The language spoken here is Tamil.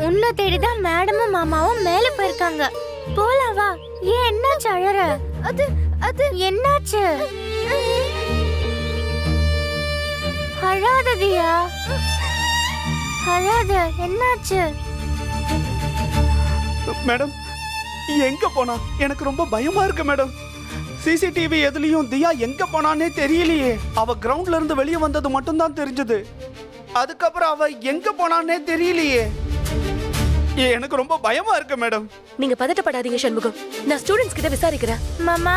உன்னை தேடிதான் மேடமும் மாமாவும் மேல போயிருக்காங்க. போலாம் வா. ஏன் என்னாச்சு அழற? அது அது என்னாச்சு? அழாத தியா, அழாத. என்னாச்சு? மேடம் எங்க போனா? எனக்கு ரொம்ப பயமா இருக்கு மேடம். சிசிடிவி எதுலயும் தியா எங்க போனானே தெரியலையே. அவ கிரவுண்ட்ல இருந்து வெளியே வந்தது மட்டும் தான் தெரிஞ்சது. அதுக்கப்புறம் அவ எங்க போனானே தெரியலையே. எனக்கு ரொம்ப பயமா இருக்கு மேடம். நீங்க பதட்டப்படாதீங்க சண்முகம், நான் ஸ்டூடெண்ட்ஸ் கிட்ட விசாரிக்கிறேன். மாமா